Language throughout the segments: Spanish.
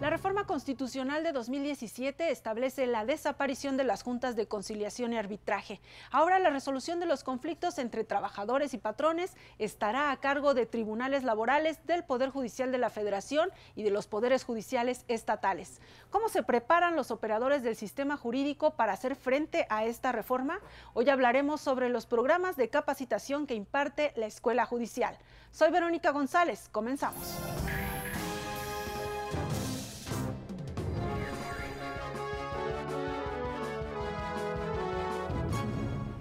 La reforma constitucional de 2017 establece la desaparición de las juntas de conciliación y arbitraje. Ahora la resolución de los conflictos entre trabajadores y patrones estará a cargo de tribunales laborales del Poder Judicial de la Federación y de los poderes judiciales estatales. ¿Cómo se preparan los operadores del sistema jurídico para hacer frente a esta reforma? Hoy hablaremos sobre los programas de capacitación que imparte la Escuela Judicial. Soy Verónica González, comenzamos.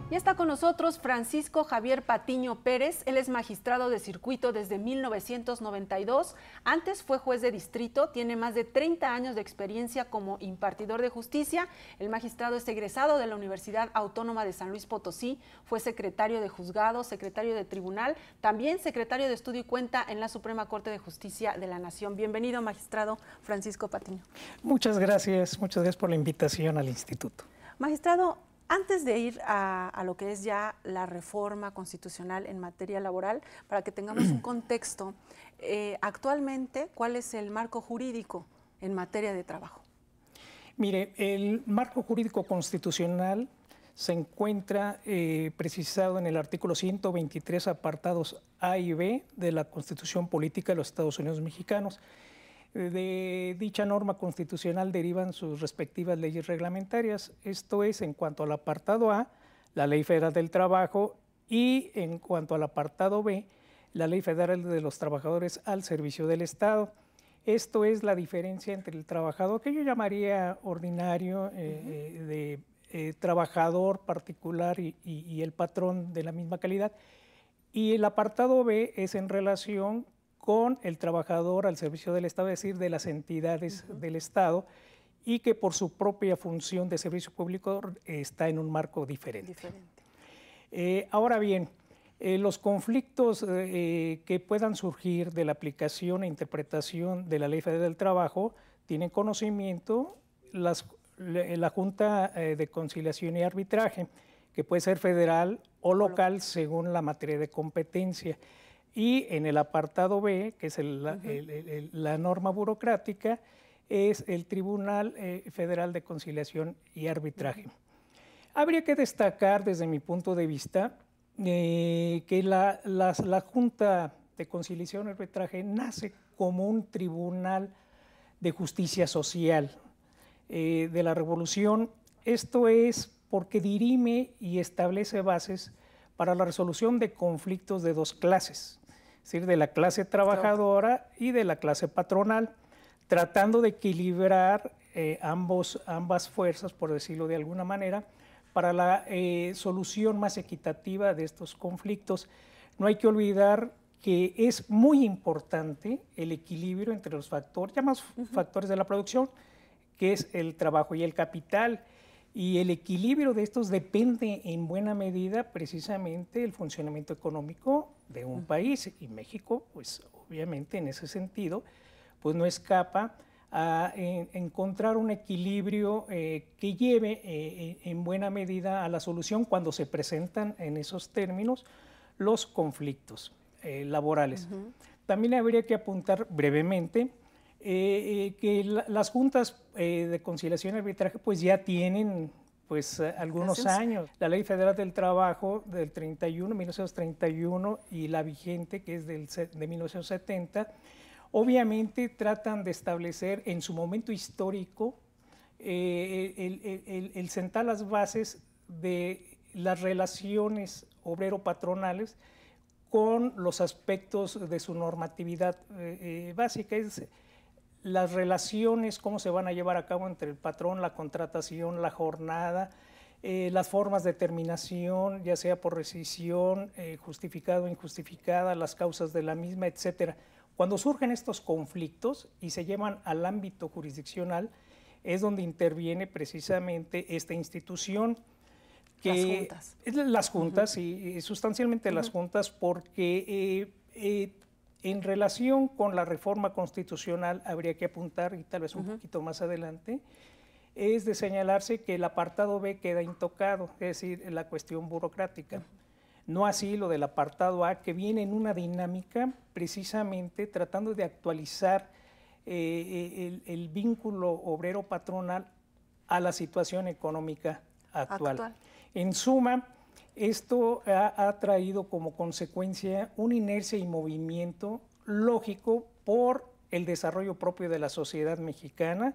Y está con nosotros Francisco Javier Patiño Pérez. Él es magistrado de circuito desde 1992. Antes fue juez de distrito, tiene más de 30 años de experiencia como impartidor de justicia. El magistrado es egresado de la Universidad Autónoma de San Luis Potosí, fue secretario de juzgado, secretario de tribunal, también secretario de estudio y cuenta en la Suprema Corte de Justicia de la Nación. Bienvenido, magistrado Francisco Patiño. Muchas gracias por la invitación al instituto. Magistrado, antes de ir a lo que es ya la reforma constitucional en materia laboral, para que tengamos un contexto, actualmente, ¿cuál es el marco jurídico en materia de trabajo? Mire, el marco jurídico constitucional se encuentra precisado en el artículo 123, apartados A y B de la Constitución Política de los Estados Unidos Mexicanos. De dicha norma constitucional derivan sus respectivas leyes reglamentarias. Esto es, en cuanto al apartado A, la Ley Federal del Trabajo, y en cuanto al apartado B, la Ley Federal de los Trabajadores al Servicio del Estado. Esto es la diferencia entre el trabajador, que yo llamaría ordinario, trabajador particular y el patrón de la misma calidad. Y el apartado B es en relación con el trabajador al servicio del Estado, es decir, de las entidades del Estado, y que por su propia función de servicio público está en un marco diferente. Ahora bien, los conflictos que puedan surgir de la aplicación e interpretación de la Ley Federal del Trabajo tienen conocimiento la Junta de Conciliación y Arbitraje, que puede ser federal o local según la materia de competencia. Y en el apartado B, que es la norma burocrática, es el Tribunal Federal de Conciliación y Arbitraje. Habría que destacar, desde mi punto de vista, que la Junta de Conciliación y Arbitraje nace como un tribunal de justicia social de la Revolución. Esto es porque dirime y establece bases para la resolución de conflictos de dos clases, es decir, de la clase trabajadora y de la clase patronal, tratando de equilibrar ambas fuerzas, por decirlo de alguna manera, para la solución más equitativa de estos conflictos. No hay que olvidar que es muy importante el equilibrio entre los factores, llamados factores de la producción, que es el trabajo y el capital. Y el equilibrio de estos depende en buena medida precisamente del funcionamiento económico de un país. Y México, pues obviamente en ese sentido, pues no escapa a encontrar un equilibrio que lleve en buena medida a la solución cuando se presentan en esos términos los conflictos laborales. También habría que apuntar brevemente que las juntas de conciliación y arbitraje pues ya tienen algunos años. La Ley Federal del Trabajo del 1931 y la vigente, que es de 1970, obviamente tratan de establecer en su momento histórico el sentar las bases de las relaciones obrero-patronales con los aspectos de su normatividad básica, es las relaciones, cómo se van a llevar a cabo entre el patrón, la contratación, la jornada, las formas de terminación, ya sea por rescisión, justificada o injustificada, las causas de la misma, etcétera. Cuando surgen estos conflictos y se llevan al ámbito jurisdiccional, es donde interviene precisamente esta institución. Las juntas, y sustancialmente las juntas, porque en relación con la reforma constitucional habría que apuntar, y tal vez un poquito más adelante, es de señalarse que el apartado B queda intocado, es decir, la cuestión burocrática. No así lo del apartado A, que viene en una dinámica precisamente tratando de actualizar el vínculo obrero-patronal a la situación económica actual. En suma, esto ha traído como consecuencia una inercia y movimiento lógico por el desarrollo propio de la sociedad mexicana,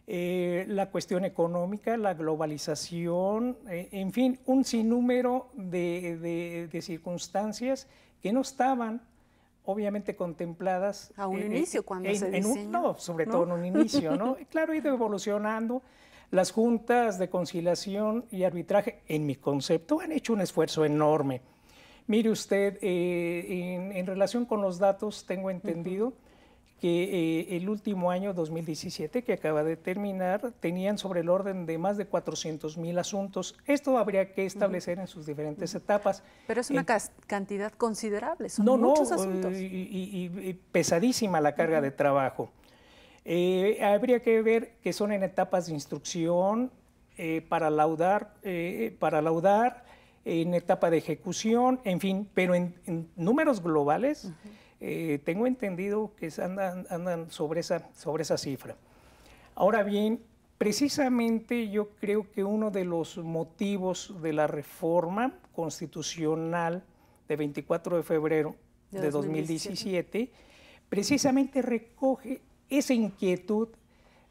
la cuestión económica, la globalización, en fin, un sinnúmero de circunstancias que no estaban obviamente contempladas a un inicio cuando se diseñó, no, sobre todo en un inicio, ¿no? Claro, ha ido evolucionando. Las juntas de conciliación y arbitraje, en mi concepto, han hecho un esfuerzo enorme. Mire usted, en relación con los datos, tengo entendido que el último año, 2017, que acaba de terminar, tenían sobre el orden de más de 400,000 asuntos. Esto habría que establecer en sus diferentes etapas. Pero es una cantidad considerable, son muchos asuntos. Y pesadísima la carga de trabajo. Habría que ver que son en etapas de instrucción, para laudar, en etapa de ejecución, en fin, pero en números globales, tengo entendido que andan sobre esa cifra. Ahora bien, precisamente yo creo que uno de los motivos de la reforma constitucional de 24 de febrero de 2017 precisamente recoge esa inquietud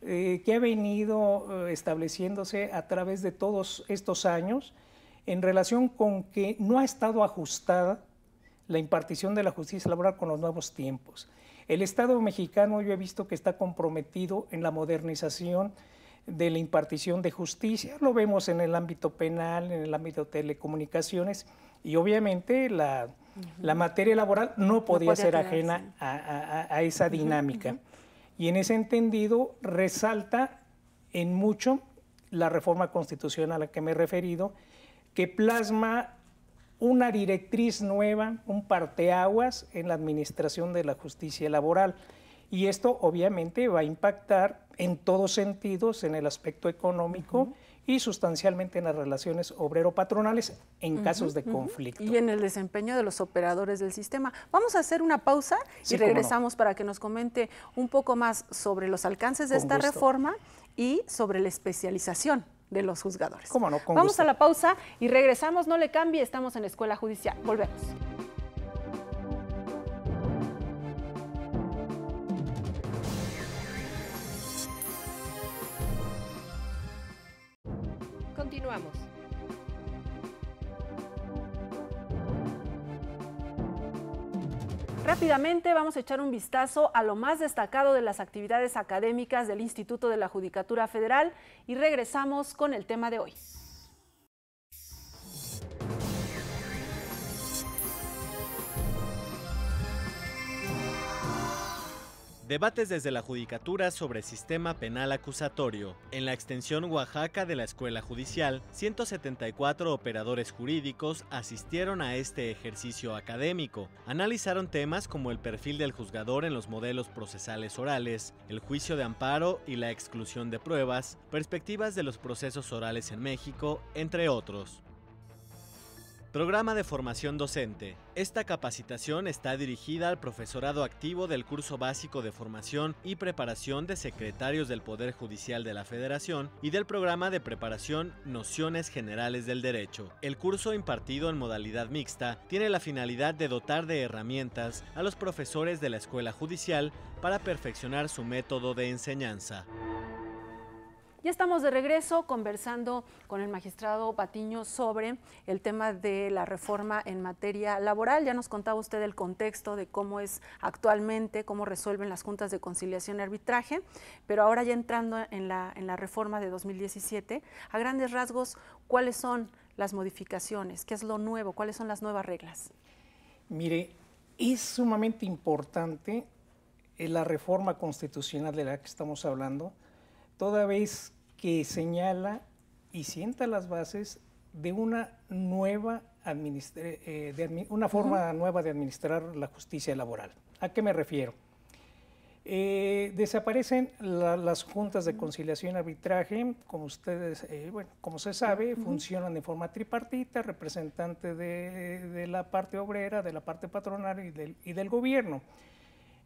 que ha venido estableciéndose a través de todos estos años en relación con que no ha estado ajustada la impartición de la justicia laboral con los nuevos tiempos. El Estado mexicano yo he visto que está comprometido en la modernización de la impartición de justicia, lo vemos en el ámbito penal, en el ámbito de telecomunicaciones, y obviamente la materia laboral no podía ser ajena a esa dinámica. Y en ese entendido resalta en mucho la reforma constitucional a la que me he referido, que plasma una directriz nueva, un parteaguas en la administración de la justicia laboral. Y esto obviamente va a impactar en todos sentidos en el aspecto económico y sustancialmente en las relaciones obrero-patronales en casos de conflicto. Y en el desempeño de los operadores del sistema. Vamos a hacer una pausa y regresamos para que nos comente un poco más sobre los alcances de esta reforma y sobre la especialización de los juzgadores. ¿Cómo no? Vamos a la pausa y regresamos, no le cambie, estamos en Escuela Judicial. Volvemos. Continuamos. Rápidamente vamos a echar un vistazo a lo más destacado de las actividades académicas del Instituto de la Judicatura Federal y regresamos con el tema de hoy. Debates desde la Judicatura sobre sistema penal acusatorio. En la extensión Oaxaca de la Escuela Judicial, 174 operadores jurídicos asistieron a este ejercicio académico. Analizaron temas como el perfil del juzgador en los modelos procesales orales, el juicio de amparo y la exclusión de pruebas, perspectivas de los procesos orales en México, entre otros. Programa de formación docente. Esta capacitación está dirigida al profesorado activo del curso básico de formación y preparación de secretarios del Poder Judicial de la Federación y del programa de preparación Nociones Generales del Derecho. El curso, impartido en modalidad mixta, tiene la finalidad de dotar de herramientas a los profesores de la Escuela Judicial para perfeccionar su método de enseñanza. Ya estamos de regreso conversando con el magistrado Patiño sobre el tema de la reforma en materia laboral. Ya nos contaba usted el contexto de cómo es actualmente, cómo resuelven las juntas de conciliación y arbitraje, pero ahora ya entrando en la reforma de 2017, a grandes rasgos, ¿cuáles son las modificaciones? ¿Qué es lo nuevo? ¿Cuáles son las nuevas reglas? Mire, es sumamente importante la reforma constitucional de la que estamos hablando, toda vez que señala y sienta las bases de una nueva forma nueva de administrar la justicia laboral. ¿A qué me refiero? Desaparecen las juntas de conciliación y arbitraje, como ustedes, como se sabe, funcionan de forma tripartita, representante de la parte obrera, de la parte patronal y del gobierno.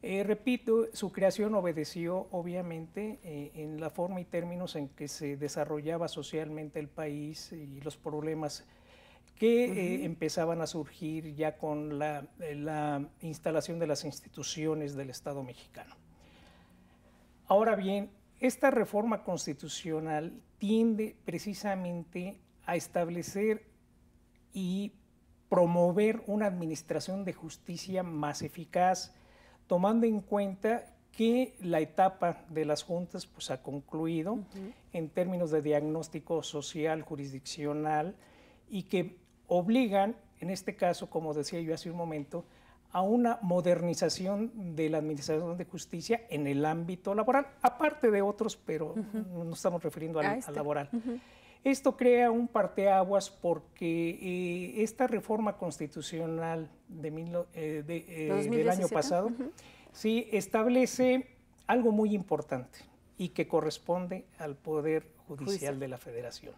Repito, su creación obedeció obviamente en la forma y términos en que se desarrollaba socialmente el país y los problemas que empezaban a surgir ya con la instalación de las instituciones del Estado mexicano. Ahora bien, esta reforma constitucional tiende precisamente a establecer y promover una administración de justicia más eficaz, tomando en cuenta que la etapa de las juntas pues, ha concluido en términos de diagnóstico social, jurisdiccional, y que obligan, en este caso, como decía yo hace un momento, a una modernización de la administración de justicia en el ámbito laboral, aparte de otros, pero nos estamos refiriendo al laboral. Esto crea un parteaguas porque esta reforma constitucional del año pasado sí establece algo muy importante y que corresponde al Poder Judicial de la Federación.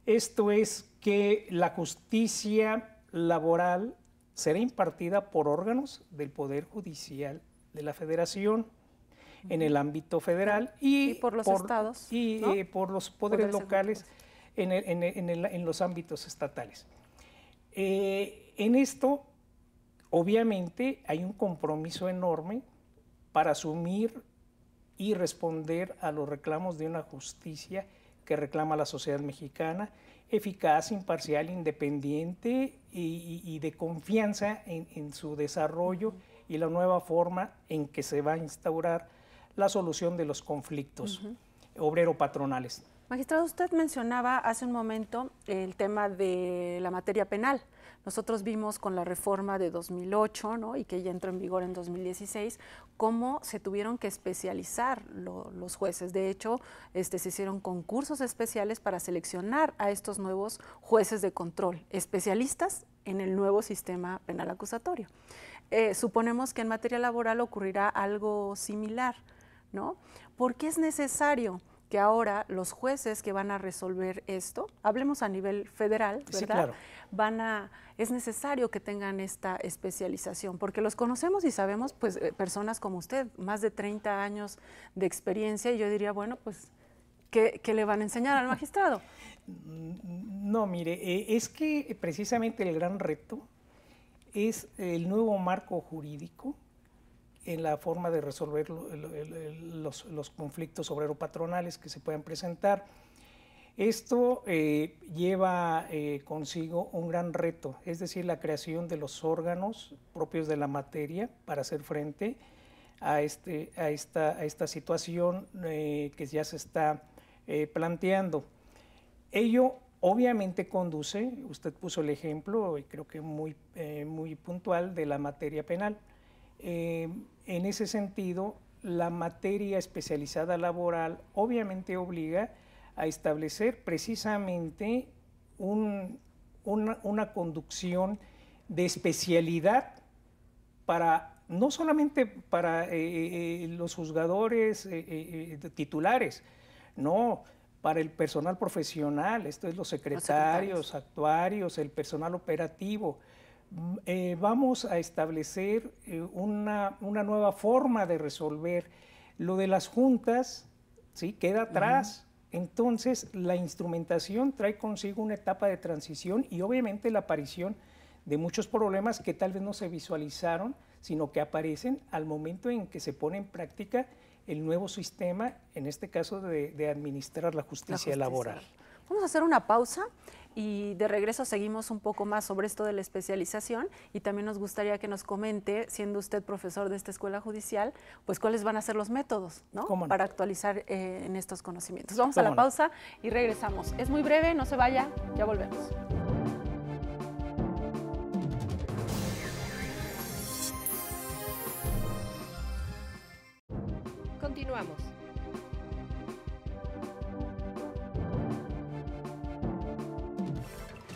Esto es que la justicia laboral será impartida por órganos del Poder Judicial de la Federación en el ámbito federal y por los estados y ¿no? Por los poderes locales en los ámbitos estatales. En esto, obviamente, hay un compromiso enorme para asumir y responder a los reclamos de una justicia que reclama la sociedad mexicana, eficaz, imparcial, independiente y de confianza en su desarrollo y la nueva forma en que se va a instaurar la solución de los conflictos obrero-patronales. Magistrado, usted mencionaba hace un momento el tema de la materia penal. Nosotros vimos con la reforma de 2008, ¿no? Y que ya entró en vigor en 2016, cómo se tuvieron que especializar los jueces. De hecho, se hicieron concursos especiales para seleccionar a estos nuevos jueces de control, especialistas en el nuevo sistema penal acusatorio. Suponemos que en materia laboral ocurrirá algo similar, ¿no? ¿Por qué es necesario que ahora los jueces que van a resolver esto, hablemos a nivel federal, ¿verdad? Sí, claro. Es necesario que tengan esta especialización, porque los conocemos y sabemos, pues, personas como usted, más de 30 años de experiencia, y yo diría, bueno, pues, ¿qué le van a enseñar al magistrado? No, mire, es que precisamente el gran reto es el nuevo marco jurídico en la forma de resolver los conflictos obrero-patronales que se puedan presentar. Esto lleva consigo un gran reto, es decir, la creación de los órganos propios de la materia para hacer frente a esta situación que ya se está planteando. Ello obviamente conduce, usted puso el ejemplo, y creo que muy puntual, de la materia penal. En ese sentido, la materia especializada laboral obviamente obliga a establecer precisamente una conducción de especialidad para no solamente para los juzgadores titulares, no, para el personal profesional, esto es los secretarios, actuarios, el personal operativo. Vamos a establecer una nueva forma de resolver. Lo de las juntas, ¿sí?, queda atrás. Entonces, la instrumentación trae consigo una etapa de transición y obviamente la aparición de muchos problemas que tal vez no se visualizaron, sino que aparecen al momento en que se pone en práctica el nuevo sistema, en este caso de administrar la justicia laboral. Vamos a hacer una pausa y de regreso seguimos un poco más sobre esto de la especialización y también nos gustaría que nos comente, siendo usted profesor de esta escuela judicial, pues cuáles van a ser los métodos, ¿no?, para actualizar en estos conocimientos. Vamos a la pausa y regresamos. Es muy breve, no se vaya, ya volvemos. Continuamos.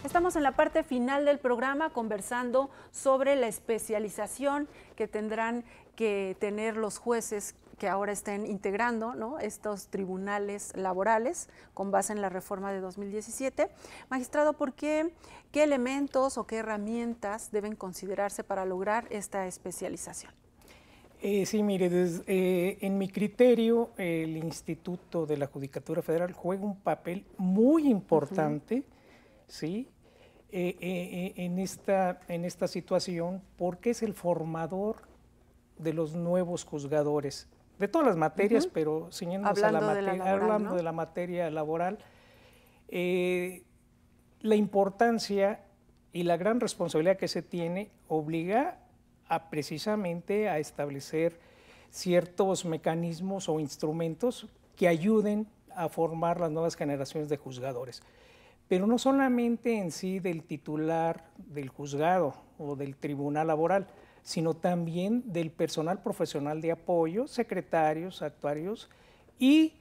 Estamos en la parte final del programa conversando sobre la especialización que tendrán que tener los jueces que ahora estén integrando, ¿no?, estos tribunales laborales con base en la reforma de 2017. Magistrado, ¿por qué? ¿Qué elementos o qué herramientas deben considerarse para lograr esta especialización? Sí, mire, en mi criterio, el Instituto de la Judicatura Federal juega un papel muy importante, ¿sí? En esta situación, porque es el formador de los nuevos juzgadores, de todas las materias, pero ciñéndose a la materia, hablando de la materia laboral, la importancia y la gran responsabilidad que se tiene obliga precisamente a establecer ciertos mecanismos o instrumentos que ayuden a formar las nuevas generaciones de juzgadores. Pero no solamente en sí del titular del juzgado o del tribunal laboral, sino también del personal profesional de apoyo, secretarios, actuarios y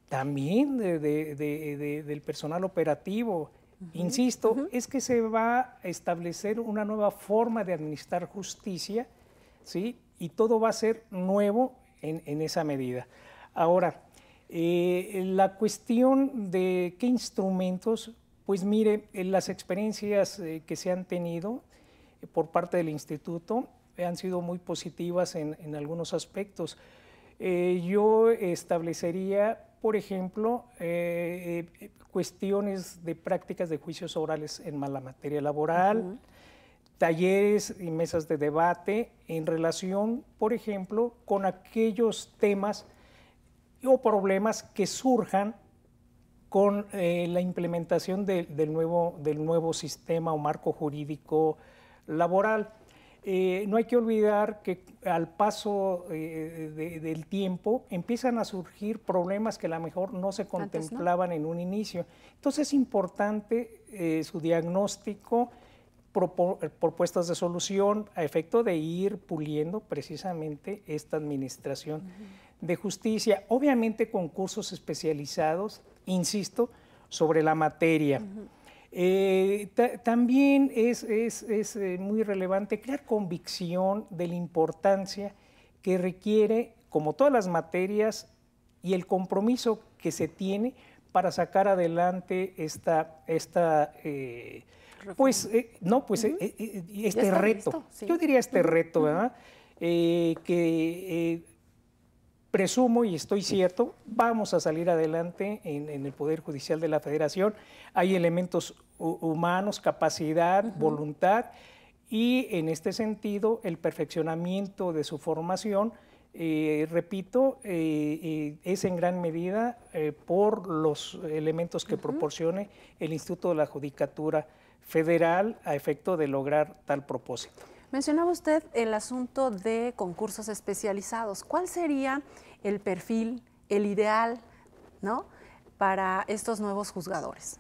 también del personal operativo. Insisto, es que se va a establecer una nueva forma de administrar justicia, ¿sí? Y todo va a ser nuevo en esa medida. Ahora, la cuestión de qué instrumentos, pues mire, las experiencias que se han tenido por parte del instituto han sido muy positivas en algunos aspectos. Yo establecería, por ejemplo, cuestiones de prácticas de juicios orales en la materia laboral, talleres y mesas de debate en relación, por ejemplo, con aquellos temas o problemas que surjan con la implementación del nuevo sistema o marco jurídico laboral. No hay que olvidar que al paso del tiempo empiezan a surgir problemas que a lo mejor no se contemplaban en un inicio. Entonces es importante su diagnóstico, propuestas de solución a efecto de ir puliendo precisamente esta administración de justicia. Obviamente con cursos especializados, insisto, sobre la materia. También es muy relevante crear convicción de la importancia que requiere, como todas las materias, y el compromiso que se tiene para sacar adelante este reto. Sí. Yo diría este reto, ¿verdad? Presumo y estoy cierto, vamos a salir adelante en el Poder Judicial de la Federación. Hay elementos humanos, capacidad, voluntad, y en este sentido el perfeccionamiento de su formación, repito, es en gran medida por los elementos que proporcione el Instituto de la Judicatura Federal a efecto de lograr tal propósito. Mencionaba usted el asunto de concursos especializados. ¿Cuál sería el perfil, el ideal, ¿no?, para estos nuevos juzgadores?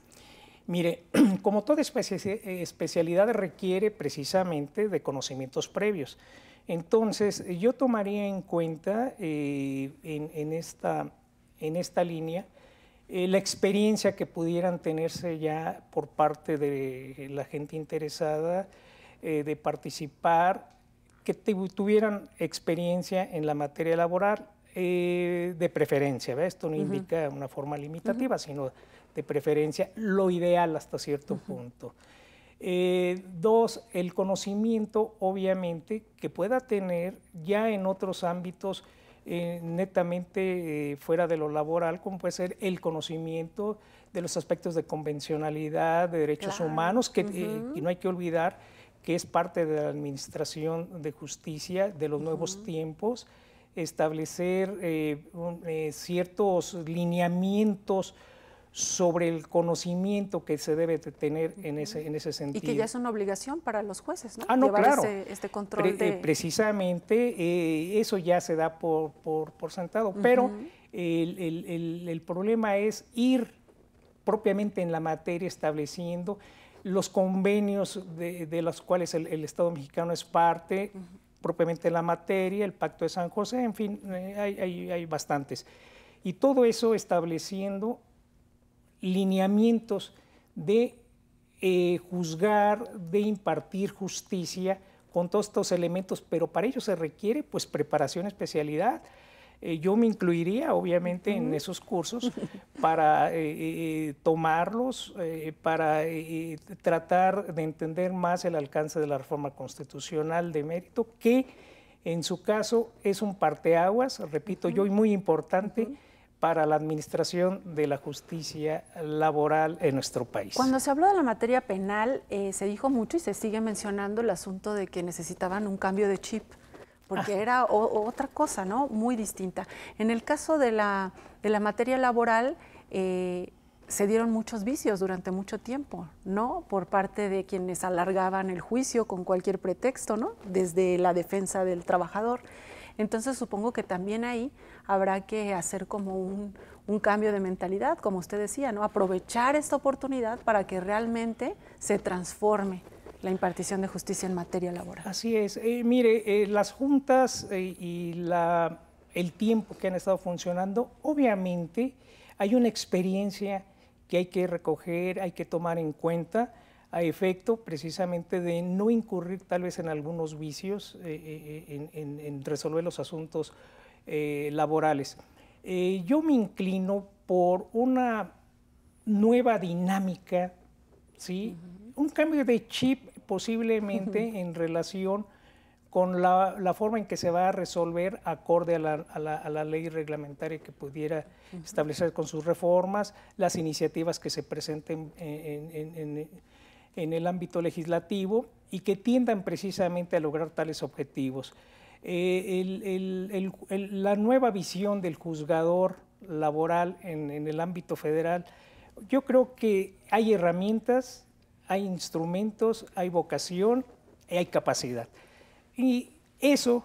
Mire, como toda especialidad requiere precisamente de conocimientos previos. Entonces, yo tomaría en cuenta en esta línea la experiencia que pudieran tenerse ya por parte de la gente interesada de participar, que tuvieran experiencia en la materia laboral, de preferencia, ¿ves? Esto no indica una forma limitativa, sino de preferencia, lo ideal hasta cierto punto. Dos, el conocimiento, obviamente, que pueda tener ya en otros ámbitos netamente fuera de lo laboral, como puede ser el conocimiento de los aspectos de convencionalidad, de derechos humanos, que no hay que olvidar que es parte de la administración de justicia de los nuevos tiempos, establecer ciertos lineamientos sobre el conocimiento que se debe de tener en ese sentido. Y que ya es una obligación para los jueces, ¿no? No, llevar claro. este control Precisamente eso ya se da por sentado, pero el problema es ir propiamente en la materia estableciendo los convenios de los cuales el Estado mexicano es parte, propiamente la materia, el Pacto de San José, en fin, hay bastantes. Y todo eso estableciendo lineamientos de juzgar, de impartir justicia con todos estos elementos, pero para ello se requiere pues preparación, especialidad. Yo me incluiría obviamente en esos cursos para tomarlos, para tratar de entender más el alcance de la reforma constitucional de mérito, que En su caso es un parteaguas, repito yo, y muy importante para la administración de la justicia laboral en nuestro país. Cuando se habló de la materia penal, se dijo mucho y se sigue mencionando el asunto de que necesitaban un cambio de chip, porque era otra cosa, ¿no? Muy distinta. En el caso de la materia laboral, se dieron muchos vicios durante mucho tiempo, ¿no? Por parte de quienes alargaban el juicio con cualquier pretexto, ¿no? Desde la defensa del trabajador. Entonces supongo que también ahí habrá que hacer como un cambio de mentalidad, como usted decía, ¿no? Aprovechar esta oportunidad para que realmente se transforme la impartición de justicia en materia laboral. Así es. Mire, las juntas y el tiempo que han estado funcionando, obviamente hay una experiencia que hay que recoger, hay que tomar en cuenta a efecto precisamente de no incurrir tal vez en algunos vicios en resolver los asuntos laborales. Yo me inclino por una nueva dinámica, ¿sí? Un cambio de chip posiblemente en relación con la forma en que se va a resolver acorde a la ley reglamentaria que pudiera establecer con sus reformas, las iniciativas que se presenten en el ámbito legislativo y que tiendan precisamente a lograr tales objetivos. La nueva visión del juzgador laboral en el ámbito federal, yo creo que hay herramientas, hay instrumentos, hay vocación y hay capacidad. Y eso,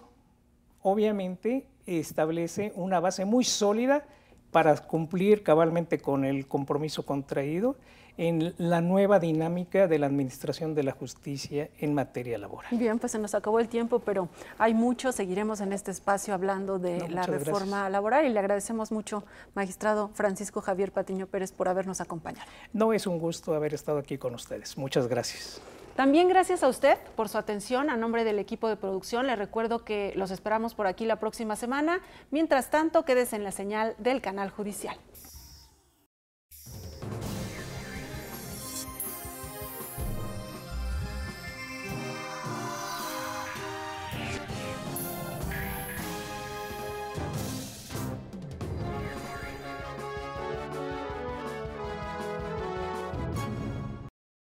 obviamente, establece una base muy sólida para cumplir cabalmente con el compromiso contraído en la nueva dinámica de la administración de la justicia en materia laboral. Bien, pues se nos acabó el tiempo, pero hay mucho. Seguiremos en este espacio hablando de la reforma laboral y le agradecemos mucho, magistrado Francisco Javier Patiño Pérez, por habernos acompañado. No, es un gusto haber estado aquí con ustedes. Muchas gracias. También gracias a usted por su atención. A nombre del equipo de producción, le recuerdo que los esperamos por aquí la próxima semana. Mientras tanto, quédese en la señal del Canal Judicial.